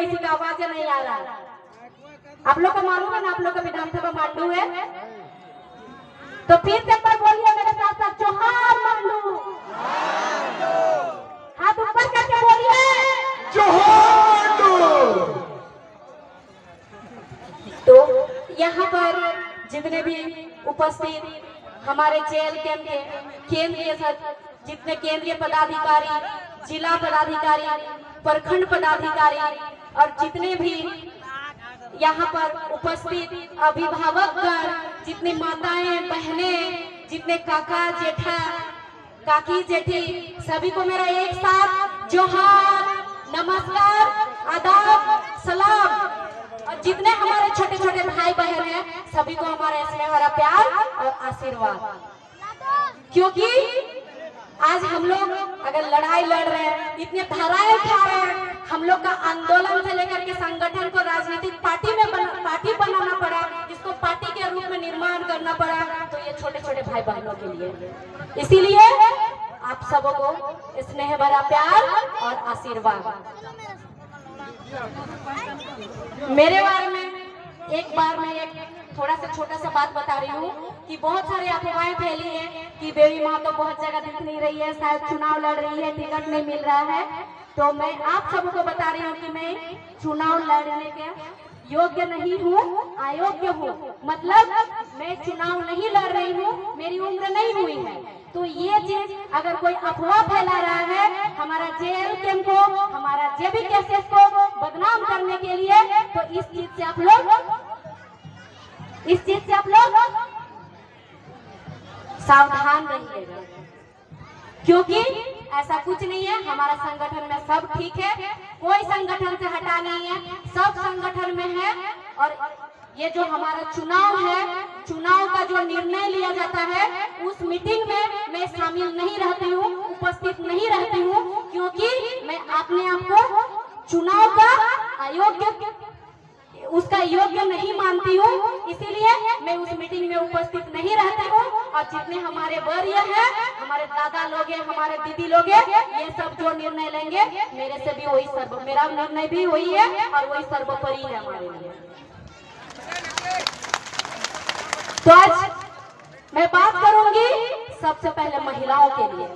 किसी का आवाज नहीं आ रहा। आप लोग को मालूम है ना, आप लोग का विधानसभा मांडू है, तो फिर से एक बार बोलिए मेरे साथ साथ, जोहार मांडू। हाथ ऊपर करके बोलिए जोहार मांडू। तो यहाँ पर जितने भी उपस्थित हमारे जेल के केंद्रीय जितने केंद्रीय पदाधिकारी, जिला पदाधिकारी, प्रखंड पदाधिकारी और जितने भी यहाँ पर उपस्थित अभिभावकगण, जितनी माताएं बहनें, जितने काका जेठा काकी जेठी, सभी को मेरा एक साथ जोहार, नमस्कार, आदाब, सलाम। और जितने हमारे छोटे छोटे भाई बहन हैं सभी को हमारा स्नेह भरा प्यार और आशीर्वाद। क्योंकि आज हम लोग अगर लड़ाई लड़ रहे हैं, इतने धाराएं खा रहे हैं, हम लोग का आंदोलन से लेकर के संगठन को राजनीतिक पार्टी बनाना पड़ा, इसको पार्टी के रूप में निर्माण करना पड़ा, तो ये छोटे छोटे भाई बहनों के लिए। इसीलिए आप सबको स्नेह भरा प्यार और आशीर्वाद। मेरे बारे में एक बार मैं एक थोड़ा सा छोटा सा बात बता रही हूँ कि बहुत सारे अफवाहें फैली है कि बेबी माँ तो बहुत जगह दिख नहीं रही है, शायद चुनाव लड़ रही है, टिकट नहीं मिल रहा है। तो मैं आप सबको बता रही हूँ कि मैं चुनाव लड़ने के योग्य नहीं हूँ, अयोग्य हूँ। मतलब मैं चुनाव नहीं लड़ रही हूँ, मेरी उम्र नहीं हुई है। तो ये चीज अगर कोई अफवाह फैला रहा है हमारा जेल कैंप को, हमारा जेबी केसेस को बदनाम करने के लिए, तो इस चीज से आप लोग सावधान रहिएगा, क्योंकि ऐसा कुछ नहीं है। हमारा संगठन में सब ठीक है, कोई संगठन से हटा नहीं है, सब संगठन में है। और ये जो हमारा चुनाव है, चुनाव का जो निर्णय लिया जाता है, उस मीटिंग में मैं शामिल नहीं रहती हूँ, उपस्थित नहीं रहती हूँ, क्योंकि मैं अपने आप को चुनाव का अयोग्य, उसका योग्य नहीं मानती हूँ। इसीलिए मैं उस मीटिंग में उपस्थित नहीं रहती हूँ। और जितने हमारे वरीय हैं, हमारे दादा लोग हैं, हमारे दीदी लोग हैं, ये सब जो निर्णय लेंगे मेरे से भी वही मेरा निर्णय भी वही है और वही सर्वोपरि है हमारे लिए। तो आज मैं बात करूंगी सबसे पहले महिलाओं के लिए।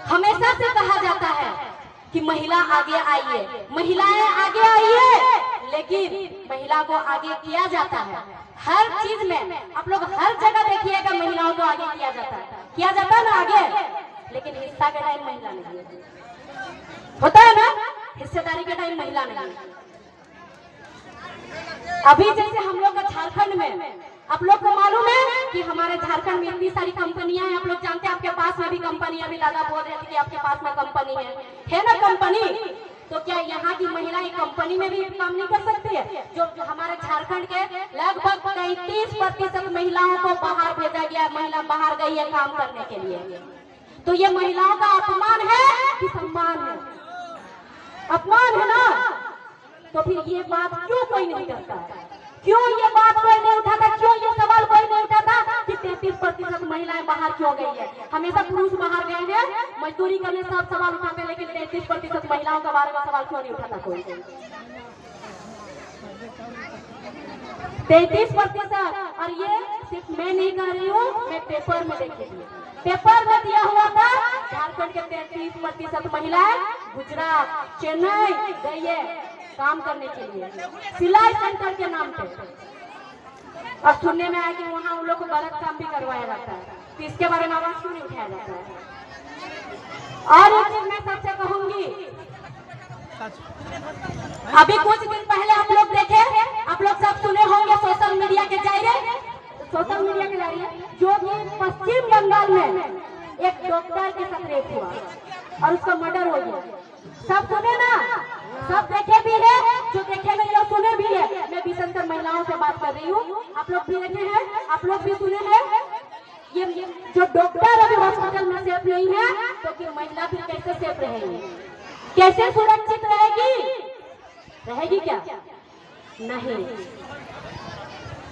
हमेशा से कहा जाता है कि महिला आगे आइए, महिलाएं आगे आइए, लेकिन महिला को आगे किया जाता है हर चीज में। आप लोग हर जगह देखिएगा महिलाओं को आगे किया जाता है ना आगे, लेकिन हिस्सा के टाइम महिला नहीं होता है ना, हिस्सेदारी के टाइम महिला नहीं। अभी जैसे हम लोग झारखंड में, आप लोग को मालूम है कि हमारे झारखंड में इतनी सारी कंपनियां हैं, आप लोग जानते हैं, आपके पास में भी कंपनी, अभी दादा बोल रहे थे कि आपके पास में कंपनी है ना कंपनी। तो क्या यहाँ की महिलाएं कंपनी में भी काम नहीं कर सकती है? जो हमारे झारखंड के लगभग 33% महिलाओं को बाहर भेजा गया, महिला बाहर गई है काम करने के लिए। तो ये महिलाओं का अपमान है कि सम्मान है? अपमान है ना। तो फिर ये बात क्यों कोई नहीं करता है? क्यों ये बात कोई नहीं उठाता? क्यों ये सवाल कोई नहीं उठाता कि 33% महिलाएं बाहर क्यों गई है? हमेशा पुरुष बाहर गए हैं मजदूरी करने, सब सवाल उठाते हैं, लेकिन 33% महिलाओं का बारे में सवाल क्यों नहीं उठाता कोई? 33%। और ये सिर्फ मैं नहीं कह रही हूँ, मैं पेपर में देखी थी, पेपर में दिया हुआ था झारखंड के 33% महिलाएं गुजरात, चेन्नई गई है काम करने के लिए, सिलाई सेंटर के नाम पे। और सुनने में आया कि वहाँ उन लोग को गलत काम भी करवाया जाता है, तो इसके बारे में आवाज क्यों नहीं उठाया जाता है? और एक चीज मैं सबसे कहूंगी, अभी कुछ दिन पहले आप लोग देखे, आप लोग सब सुने होंगे सोशल मीडिया के जरिए जो कि पश्चिम बंगाल में एक डॉक्टर के साथ रेप हुआ और उसका मर्डर हो गया। सब सुने ना, सब देखे भी है, जो देखे नहीं वो सुने भी है। मैं विशेषकर महिलाओं से बात कर रही हूँ, आप लोग भी देखे हैं, आप लोग भी सुने हैं। ये जो डॉक्टर अभी हॉस्पिटल में सेफ नहीं है, तो फिर महिला फिर कैसे सेफ रहेगी, कैसे सुरक्षित रहेगी क्या? नहीं।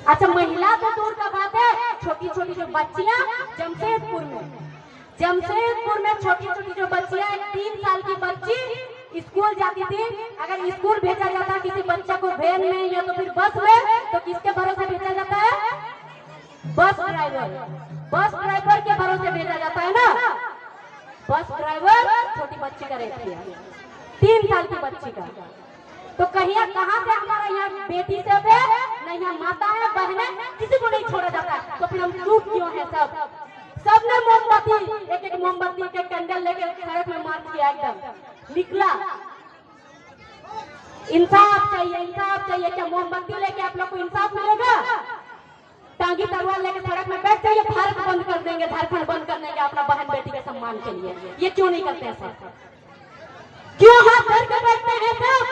अच्छा, महिला तो दूर का बात है, छोटी छोटी जो बच्चियां जमशेदपुर में छोटी छोटी जो बच्चियां, 3 साल की बच्ची स्कूल जाती थी, अगर स्कूल भेजा जाता है किसी बच्चे को वैन में या तो फिर बस में, तो किसके भरोसे भेजा जाता है? बस ड्राइवर के भरोसे भेजा जाता है ना। बस ड्राइवर छोटी बच्ची का रेप किया, 3 साल की बच्ची का। तो कहिए कहाँ से हमारा यहाँ बेटी सब है, नहीं यहाँ माता है, बहने, किसी को नहीं छोड़ा जाता है। तो फिर हम चुप क्यों है? सबने मोमबत्ती, एक मोमबत्ती के कैंडल लेके सड़क में मार्च किया, एकदम निकला। इंसाफ चाहिए। क्या मोमबत्ती लेके आप लोग को इंसाफ मिलेगा? टांगी तलवार लेके सड़क में बैठ जाइए, भारत बंद कर देंगे, झारखंड बंद कर देंगे अपना बहन बेटी के सम्मान के लिए। ये क्यों नहीं करते हैं सर? क्यों हाथ धर के बैठते हैं सब?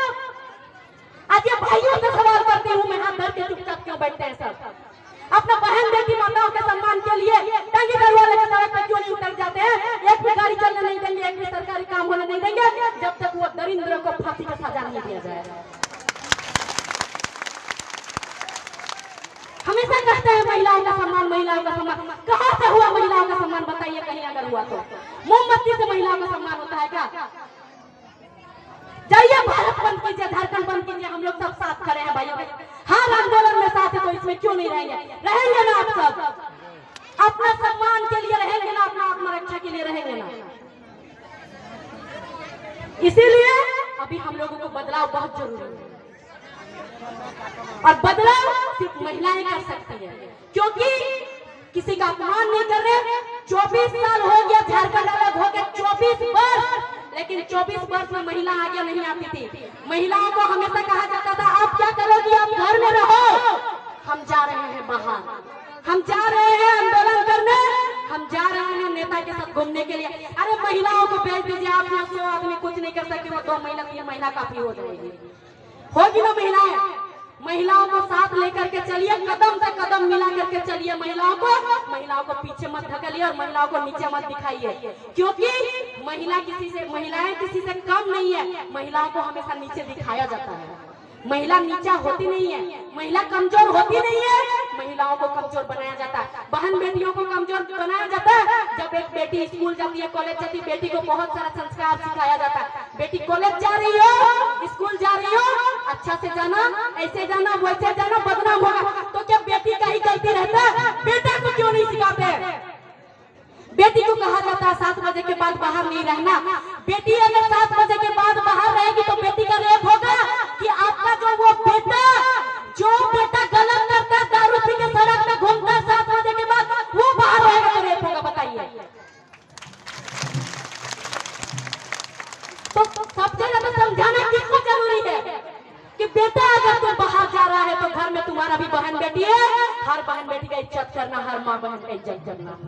आज ये भाइयों से सवाल करती हूँ मैं, हाथ धर के चुपचाप क्यों बैठते हैं सब? अपना बहन बेटी माताओं के सम्मान के लिए टांगी तलवार लेके सड़क पर क्यों नहीं उतर जाते हैं? एक भी गाड़ी चलने नहीं देंगे, एक भी सरकारी काम होने नहीं देंगे, जब तक वो दरिंद्र को फांसी का सजा नहीं दिया जाएगा। हमेशा कहते हैं महिलाओं का सम्मान। कहाँ से हुआ महिलाओं का सम्मान? बताइए कहीं अगर हुआ तो। मोमबत्ती से महिलाओं का सम्मान होता है क्या? जाइए भारत बंद कीजिए, झारखंड बंद कीजिए, हम लोग सब साथ खड़े हैं भाइयों। हर आंदोलन में साथ है, तो इसमें क्यों नहीं रहेंगे? रहेंगे ना आप सब? अपना सम्मान के लिए रहेंगे ना, अपना आत्मरक्षा के लिए रहेंगे ना? इसीलिए अभी हम लोगों को बदलाव बहुत जरूरी है, और बदलाव सिर्फ महिलाएं कर सकती है, क्योंकि किसी का अपमान नहीं कर रहे। 24 साल हो गया झारखंड अलग हो गया, 24 वर्ष, लेकिन 24 वर्ष में महिला आगे नहीं आती थी। महिलाओं को हमेशा कहा जाता था आप क्या करोगी, आप घर में रहो। हम जा रहे हैं बाहर, हम जा रहे हैं आंदोलन करने, हम जा रहे हैं नेता के साथ घूमने के लिए। अरे महिलाओं को भेज दीजिए, आप 100 आदमी कुछ नहीं कर सकते, वो 2 महीना 3 महीना काफी हो जाएगी। होगी ना महिलाओं को साथ लेकर के चलिए, कदम से कदम मिला करके चलिए। महिलाओं को पीछे मत धकेलिए और महिलाओं को नीचे मत दिखाइए, क्योंकि महिलाएं किसी से कम नहीं है। महिलाओं को हमेशा नीचे दिखाया जाता है। महिला नीचा होती नहीं है, महिला कमजोर होती नहीं है, महिलाओं को कमजोर बनाया जाता है। बहन बेटियों को कमजोर बनाया जाता है। जब एक बेटी स्कूल जाती है, कॉलेज जाती है, बेटी को बहुत सारा संस्कार सिखाया जाता है। बेटी कॉलेज जा रही हो, स्कूल जा रही हो, अच्छा से जाना, ऐसे जाना, वैसे जाना, बदनाम होगा। तो क्या बेटी का ही गलती रहता है? बेटा को क्यों नहीं सिखाते? बेटी को कहा जाता है 7 बजे के बाद बाहर नहीं रहना। बेटी अगर 7 बजे के बाद बाहर रहेगी तो बेटी का रेप होगा कि आपका वो बेटा गलत करता है, दारू पी के सड़क में घूमता है 7 बजे के बाद, वो बाहर रहेगा तो रेप होगा? बताइए। तो सबसे ज्यादा समझाना किसको जरूरी है कि बेटा अगर तू बाहर जा रहा है तो घर में तुम्हारा भी बहन बेटी है। हर बहन बेटी का इज्जत करना, हर माँ बहन का इज्जत करना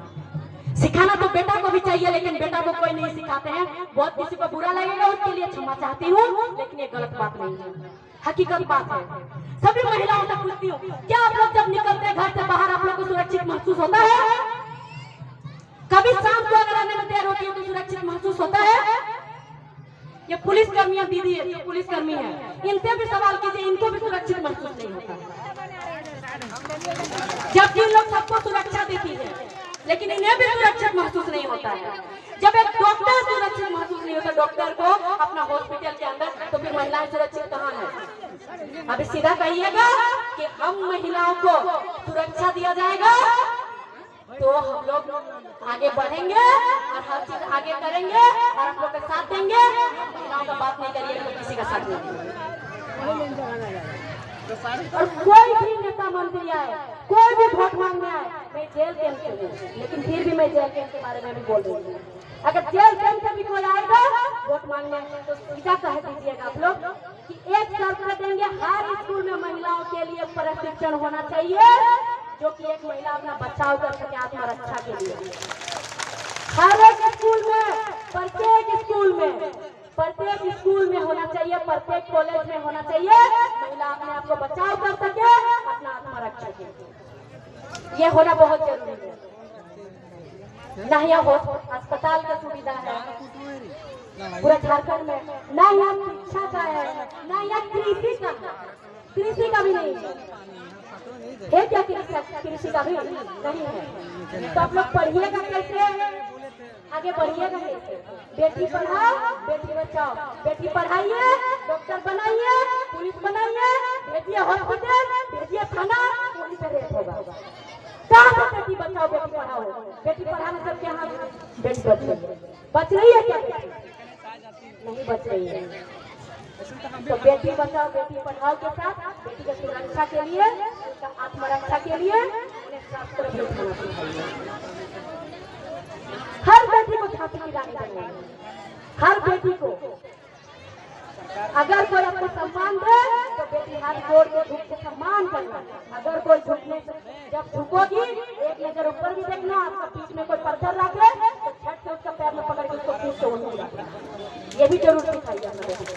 सिखाना तो बेटा को भी चाहिए, लेकिन बेटा को कोई नहीं सिखाते हैं। बहुत किसी को बुरा लगेगा, उसके लिए क्षमा चाहती हूँ, लेकिन ये गलत बात नहीं है, हकीकत बात है। सभी महिलाओं से पूछती हूँ, क्या आप लोग जब निकलते हैं घर से बाहर आप लोग को सुरक्षित महसूस होता है? कभी शाम को अगर आने में देर होती है तो सुरक्षित महसूस होता है? ये पुलिस कर्मियां दीदी है, जो पुलिस कर्मी है, इनसे भी सवाल कीजिए, इनको भी सुरक्षित महसूस नहीं होता। जबकि इन लोग सबको सुरक्षा देती है, लेकिन इन्हें भी सुरक्षित महसूस नहीं होता है। जब एक डॉक्टर सुरक्षित महसूस नहीं होता डॉक्टर को अपना हॉस्पिटल के अंदर, तो फिर महिलाएं सुरक्षित कहाँ है? अभी सीधा कहिएगा कि हम महिलाओं को सुरक्षा दिया जाएगा तो हम लोग आगे बढ़ेंगे और हर चीज आगे करेंगे और आप लोग का साथ देंगे। महिलाओं का बात नहीं करिएगा तो किसी का साथ नहीं देंगे। और कोई भी नेता मंत्री आए, कोई भी वोट मांगने आए, मैं जेल कैंप से हूँ, लेकिन फिर भी मैं जेल कैंप के बारे में भी बोल रही हूँ। अगर जेल कैंप से भी कोई आएगा वोट मांगने तो सीधा कह दीजिएगा आप लोग कि एक शर्त देंगे, हर स्कूल में महिलाओं के लिए प्रशिक्षण होना चाहिए, जो कि एक महिला अपना बचाव कर सके आत्मरक्षा के लिए। हर एक स्कूल में, प्रत्येक स्कूल में होना चाहिए, प्रत्येक कॉलेज में होना चाहिए, महिला अपने आप को बचाव कर सके अपना आत्मरक्षा के लिए। ये होना बहुत जरूरी है। न यहाँ अस्पताल का सुविधा है पूरा झारखंड में, न यहाँ शिक्षा का है, न यहाँ कृषि का भी नहीं है। क्या कृषि का भी नहीं है? तो आप लोग पढ़िएगा कैसे? आगे बढ़िएगा कैसे? बेटी पढ़ाओ, बेटी बचाओ, बेटी पढ़ाइए, डॉक्टर बनाइए, पुलिस बनाइए, भेजिए हॉस्पिटल, भेजिए थाना, वहीं पे रेप होगा। कहाँ से बेटी बचाओ बेटी पढ़ाओ? बेटी पढ़ाने सबके यहाँ बेटी बच रही है क्या? नहीं बच रही है। तो बेटी बचाओ बेटी पढ़ाओ के साथ बेटी की सुरक्षा के लिए, उनका आत्मरक्षा के लिए उन्हें शास्त्र भी उठाना सिखाइए। हर बेटी को झांसी की रानी बनाइए, हर बेटी को। अगर कोई आपको सम्मान दे तो बेटी हाथ जोड़ के झुक के सम्मान करना। अगर कोई झुकने से जब झुकोगी एक नजर ऊपर भी देखना, आपका पीठ में कोई पत्थर रखे तो झट से उसका पैर में पकड़ के उसको पीठ से उन्हें रखना। ये भी जरूर सिखाइए अपना बेटी को।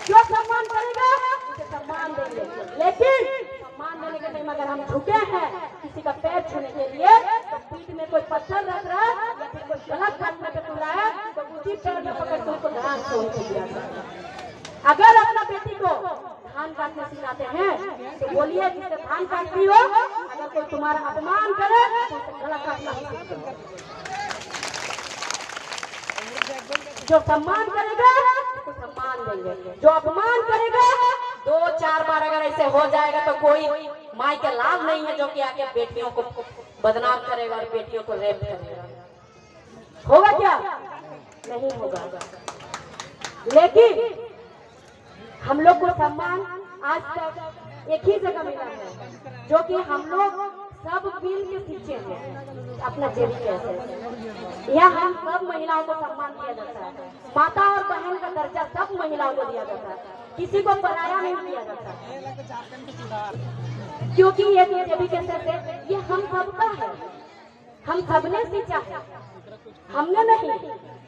जो सम्मान करेगा उसे सम्मान देंगे, लेकिन सम्मान देने के टाइम अगर हम झुके हैं किसी का पैर छूने के लिए तो पीठ में कोई पत्थर रख रहा है या फिर कोई गलत काटने पे तुल रहा है तो उसी पैर में पकड़ के उसको ध्यान से उनको दिया जाए। अगर अपना बेटी को धान काटना सिखाते हैं तो बोलिए जिससे धान काटती हो, अगर कोई तुम्हारा अपमान करे तो उसे गलत काटना ही सीखो। जो सम्मान करेगा उसको सम्मान देंगे, जो अपमान करेगा 2-4 बार अगर ऐसे हो जाएगा तो कोई माई के लाभ नहीं है जो कि आके बेटियों को बदनाम करेगा और बेटियों को रेप करेगा। होगा क्या? नहीं होगा। लेकिन हम लोग को सम्मान आज तक एक ही जगह मिला है जो कि हम लोग सब मिल के सीखे हैं अपना जेबी कैसे। यह हम सब महिलाओं को सम्मान दिया जाता है, माता और बहन का दर्जा सब महिलाओं को दिया जाता है, किसी को पराया नहीं दिया जाता। क्योंकि ये जेबी कैसे ये हम सबका है, हम सबने सींचा है, हमने नहीं,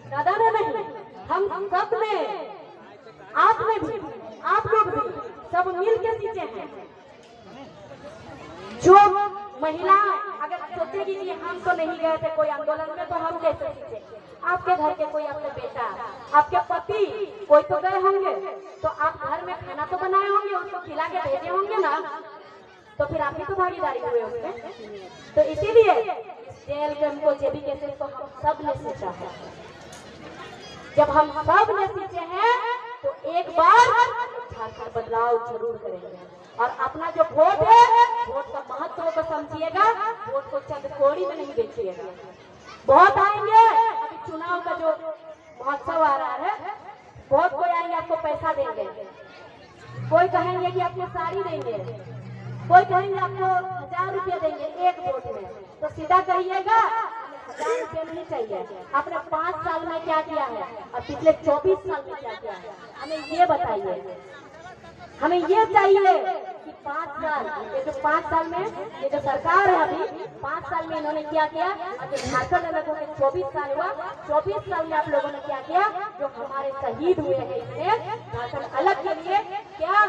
दादा ने नहीं, हम सब ने, आपने भी, आप लोग भी सब मिल के सींचे हैं। जो महिला अगर सोचेगी कि हम तो नहीं गए थे कोई आंदोलन में तो हम कैसे सीखे? आपके घर के कोई, आपके बेटा, आपके पति कोई तो गए होंगे, तो आप घर में खाना तो बनाए होंगे, उसको खिला के भेजे होंगे ना, तो फिर आप ही तो भागीदारी हुए उसमें। तो इसीलिए जेल कैंप को जेबी कैसे तो हम सब ने सींचा है। जब हम सब ने सींचे हैं तो एक बार झारखंड बदलाव जरूर करेंगे। और अपना जो वोट है, वोट का महत्व को समझिएगा, वोट को चंद कौड़ी में नहीं बेचिएगा। बहुत आएंगे, अभी चुनाव का जो महोत्सव आ रहा है, बहुत कोई आएंगे आपको पैसा देंगे, कोई कहेंगे कि आपको साड़ी देंगे, कोई कहेंगे आपको 1000 रुपया देंगे एक वोट में। तो सीधा कहिएगा 1000 रुपया नहीं चाहिए, आपने 5 साल में क्या किया है और पिछले 24 साल में क्या किया है, हमें ये बताइए। हमें ये चाहिए कि 5 साल, ये जो 5 साल में ये जो सरकार है अभी 5 साल में इन्होंने क्या किया, और जो झारखंड अलग होकर 24 साल हुआ, 24 साल में आप लोगों ने क्या किया? जो हमारे शहीद हुए हैं इसमें झारखंड अलग के लिए क्या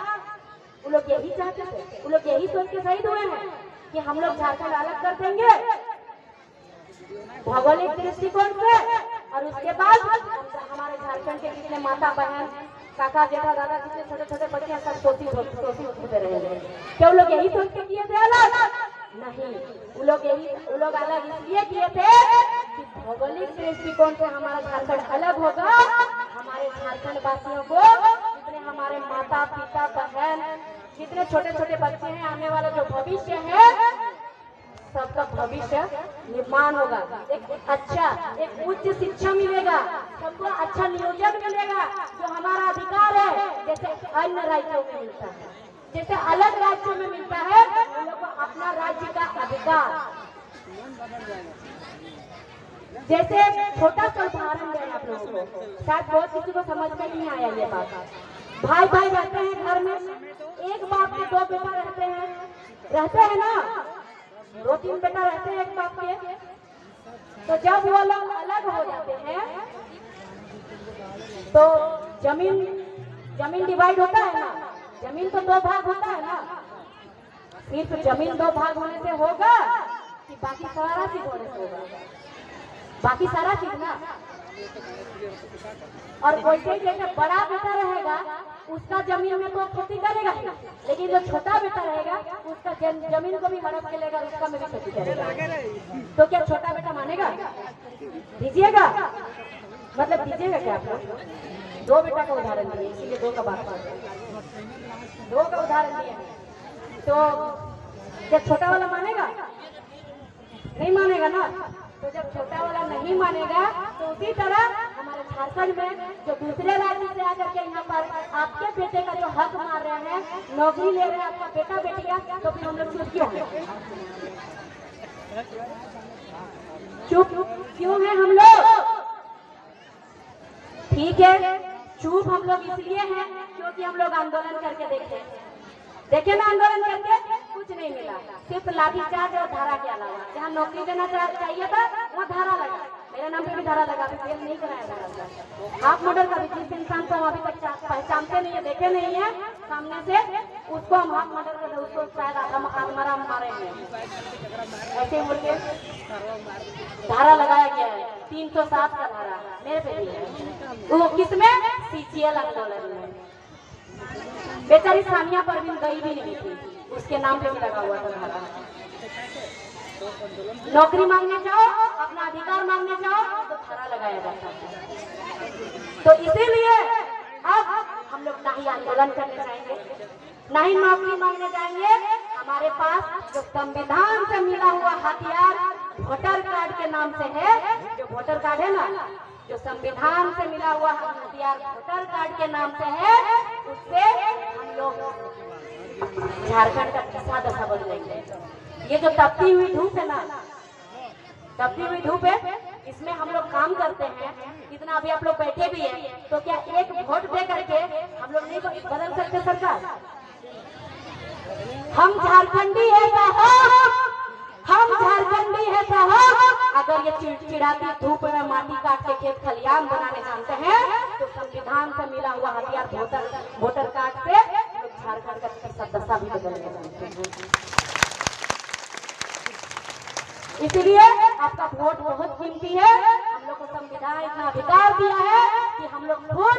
वो लोग यही चाहते थे, वो लोग यही सोच के शहीद हुए हैं कि हम लोग झारखंड अलग कर देंगे भौगोलिक दृष्टिकोण से। और उसके बाद हमारे झारखंड के जितने माता बहन काका जेठा दादा जितने छोटे छोटे बच्चे हैं सब शोषित होते रहेंगे। क्या वो लोग यही सोच के किए थे अलग? नहीं, वो लोग अलग इसलिए किए थे कि भौगोलिक दृष्टिकोण से हमारा झारखंड अलग होगा। हमारे झारखंड वासियों को, जितने हमारे माता पिता बहन, जितने छोटे छोटे बच्चे हैं, आने वाला जो भविष्य है, सबका भविष्य निर्माण होगा। एक उच्च शिक्षा मिलेगा, सबको अच्छा नियोजन मिलेगा, जो हमारा अधिकार है जैसे अन्य राज्यों में मिलता है, जैसे अलग राज्यों में मिलता है उन लोगों को अपना राज्य का अधिकार। जैसे छोटा सा उदाहरण दें आप लोगों को, शायद बहुत किसी को समझ में नहीं आया ये बात। भाई भाई रहते हैं घर में, एक बाप के 2 बेटा रहते हैं ना, 2-3 बेटा रहते हैं एक बाप के। तो जब वो लोग अलग हो जाते हैं तो जमीन डिवाइड होता है ना, जमीन तो 2 भाग होता है ना। सिर्फ जमीन 2 भाग होने से होगा कि बाकी सारा चीज होने से होगा? बाकी सारा चीज ना। और वैसे जैसे बड़ा बेटा रहेगा उसका जमीन में तो खेती करेगा, लेकिन जो छोटा बेटा रहेगा उसका जमीन को भी हड़प के लेगा, उसका में भी खेती करेगा। तो क्या छोटा बेटा मानेगा? दीजिएगा, मतलब दीजिएगा क्या आप लोग? 2 बेटा का उदाहरण दिए, इसीलिए 2 का बात कर रहे हैं। 2 का उदाहरण दिए तो क्या छोटा वाला मानेगा? नहीं मानेगा ना। तो जब छोटा वाला नहीं मानेगा तो उसी तरह हमारे झारखंड में जो दूसरे राज्य से आकर के यहाँ पर आपके बेटे का जो हक मार रहे हैं, नौकरी ले रहे हैं आपका बेटा बेटिया, तो फिर हम लोग चुप क्यों हैं? चुप क्यों हैं हम लोग? ठीक है, चुप हम लोग इसलिए हैं क्योंकि हम लोग आंदोलन करके देखे ना, आंदोलन करके कुछ नहीं मिला, सिर्फ लाठीचार्ज और धारा के अलावा। जहाँ नौकरी देना चाहिए था वहाँ धारा लगा, मेरे नाम पे भी धारा लगा, फेल नहीं कराया धारा। हाफ मर्डर का भी जिस इंसान को हम अभी तक पहचानते नहीं है, देखे नहीं है सामने से, उसको हम हाफ मर्डर कर, उसको शायद आत्महत्या मारे हैं, ऐसे बोल के धारा लगाया गया है। 307 का धारा मेरे पे भी है, वो किसमें? CCL आंदोलन में। बेचारी सानिया परवीन गई भी नहीं थी, उसके नाम पे भी लगा हुआ था धारा। नौकरी मांगने जाओ, अपना अधिकार मांगने जाओ तो धारा लगाया जाता है। तो इसीलिए अब हम लोग ना ही आंदोलन करने जाएंगे, ना ही नौकरी मांगने जाएंगे। हमारे पास जो संविधान से मिला हुआ हथियार वोटर कार्ड के नाम से है, जो वोटर कार्ड है ना, जो संविधान से मिला हुआ हथियार वोटर कार्ड के नाम से है, उससे हम लोग झारखंड का किस्सा दशा बदलेंगे। ये जो तपती हुई धूप है ना, तपती हुई धूप है, इसमें हम लोग काम करते हैं, इतना अभी आप लोग बैठे भी हैं, तो क्या एक वोट दे करके हम लोग नहीं बदल सकते सरकार? हम झारखंडी है साहब, हम झारखंडी है साहब। अगर ये चिड़चिड़ाती धूप में माटी काट के खेत खलियान बनाने जानते हैं, तो संविधान से मिला हुआ हथियार वोटर कार्ड से झारखंड का दशा भी बदलने जानते हैं। इसलिए आपका वोट बहुत कीमती है। हम लोग को संविधान इतना अधिकार दिया है कि हम लोग खुद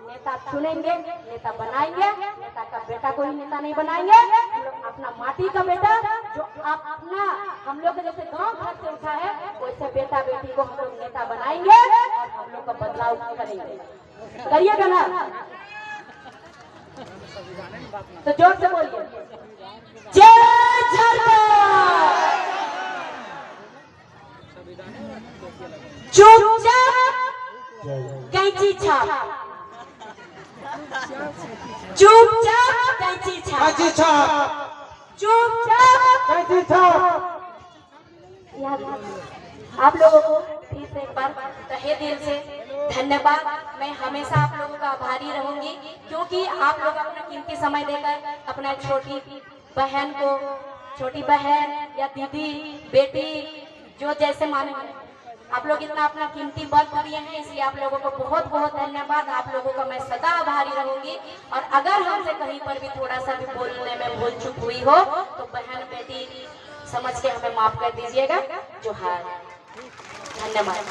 नेता चुनेंगे, नेता बनाएंगे। नेता का बेटा कोई नेता नहीं बनाएंगे, हम लोग अपना माटी का बेटा, जो आप अपना हम लोग जैसे गांव घर से उठा है, वैसे बेटा बेटी को हम लोग नेता बनाएंगे और हम लोग का बदलाव करेंगे। करिएगा ना? तो जोर से बोलिए, जय झारखंड। चुपचाप कैंची छाप, चुपचाप कैंची छाप, चुपचाप कैंची छाप। आप लोगों को फिर से एक बार तहे दिल से धन्यवाद। मैं हमेशा आप लोगों का आभारी रहूंगी, क्योंकि आप लोग अपना कीमती समय देकर अपना छोटी बहन को, छोटी बहन या दीदी बेटी जो जैसे माने, आप लोग इतना अपना कीमती वक्त दिए हैं, इसलिए आप लोगों को बहुत बहुत धन्यवाद। आप लोगों का मैं सदा आभारी रहूंगी। और अगर हमसे कहीं पर भी थोड़ा सा भी बोलने में भूल चूक हुई हो तो बहन बेटी समझ के हमें माफ कर दीजिएगा। जोहार, धन्यवाद।